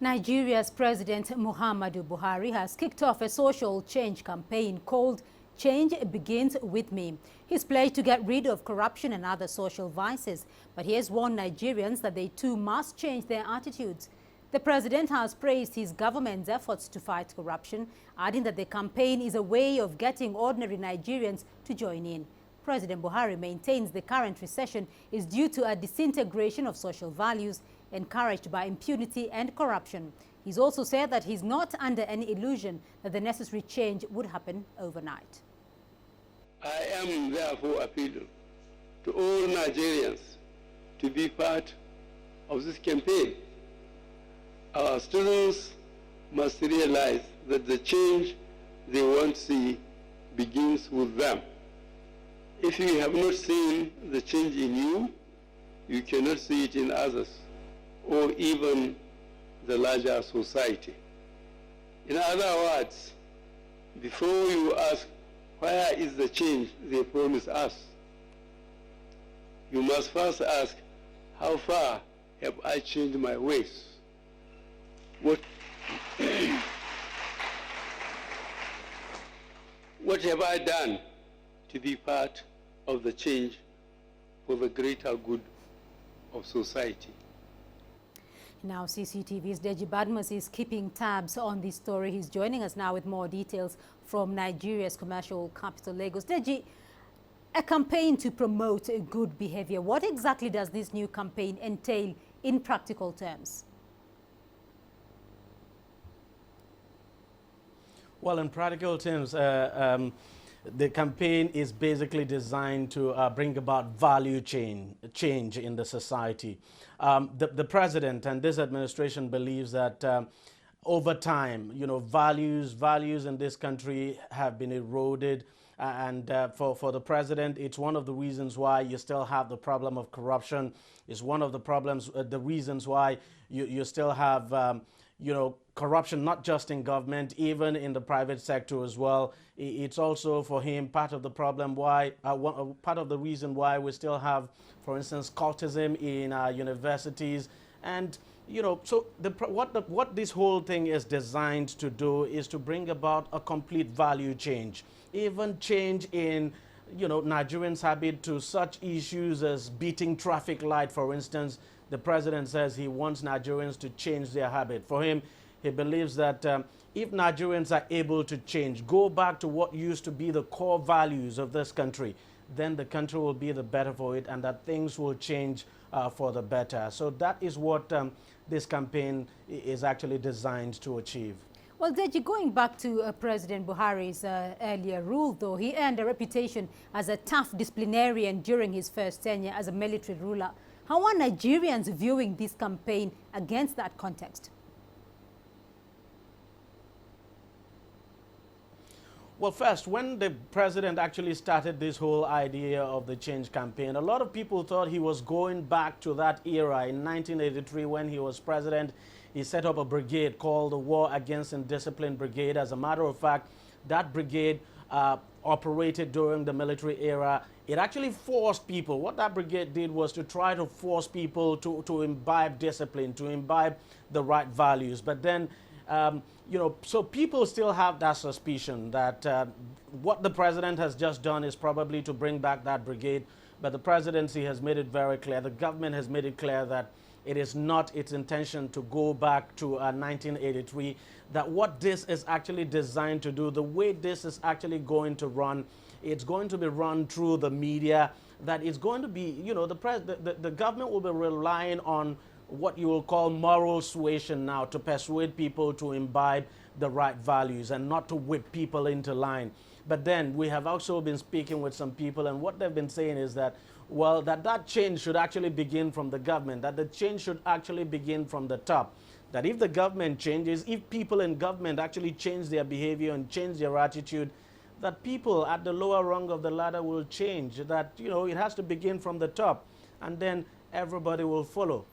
Nigeria's President Muhamadu Buhari has kicked off a social change campaign called Change Begins With Me. He's pledged to get rid of corruption and other social vices, but he has warned Nigerians that they too must change their attitudes. The president has praised his government's efforts to fight corruption, adding that the campaign is a way of getting ordinary Nigerians to join in. President Buhari maintains the current recession is due to a disintegration of social values encouraged by impunity and corruption. He's also said that he's not under any illusion that the necessary change would happen overnight. I am therefore appealing to all Nigerians to be part of this campaign. Our students must realize that the change they want to see begins with them. If you have not seen the change in you, you cannot see it in others, or even the larger society. In other words, before you ask, where is the change they promise us? You must first ask, how far have I changed my ways? What have I done to be part of the change for the greater good of society? Now, CCTV's Deji Badmus is keeping tabs on this story. He's joining us now with more details from Nigeria's commercial capital, Lagos. Deji, a campaign to promote good behavior. What exactly does this new campaign entail in practical terms? Well, in practical terms, the campaign is basically designed to bring about value change in the society. The president and this administration believes that over time, values in this country have been eroded. And for the president, it's one of the reasons why you still have the problem of corruption. It's one of the reasons why you still have corruption, not just in government, even in the private sector as well. It's also for him part of the problem why, part of the reason why we still have, for instance, cultism in our universities. And, so what this whole thing is designed to do is to bring about a complete value change, even change in Nigerians' habit to such issues as beating traffic light, for instance. The president says he wants Nigerians to change their habit. For him, he believes that if Nigerians are able to change, go back to what used to be the core values of this country, then the country will be the better for it, and that things will change for the better. So that is what this campaign is actually designed to achieve. Well, Deji, going back to President Buhari's earlier rule, though, he earned a reputation as a tough disciplinarian during his first tenure as a military ruler. How are Nigerians viewing this campaign against that context? Well, first, when the president actually started this whole idea of the change campaign, a lot of people thought he was going back to that era. In 1983, when he was president, he set up a brigade called the War Against Indiscipline Brigade. As a matter of fact, that brigade operated during the military era. It actually forced people. What that brigade did was to try to force people to imbibe discipline, to imbibe the right values. But then, so people still have that suspicion that what the president has just done is probably to bring back that brigade. But the presidency has made it very clear, the government has made it clear that it is not its intention to go back to 1983, that what this is actually designed to do, the way this is actually going to run, it's going to be run through the media, that it's going to be, the government will be relying on what you will call moral suasion now to persuade people to imbibe the right values and not to whip people into line. But then we have also been speaking with some people, and what they've been saying is that, well, that change should actually begin from the government, that the change should actually begin from the top. That if the government changes, if people in government actually change their behavior and change their attitude, that people at the lower rung of the ladder will change, that, it has to begin from the top, and then everybody will follow.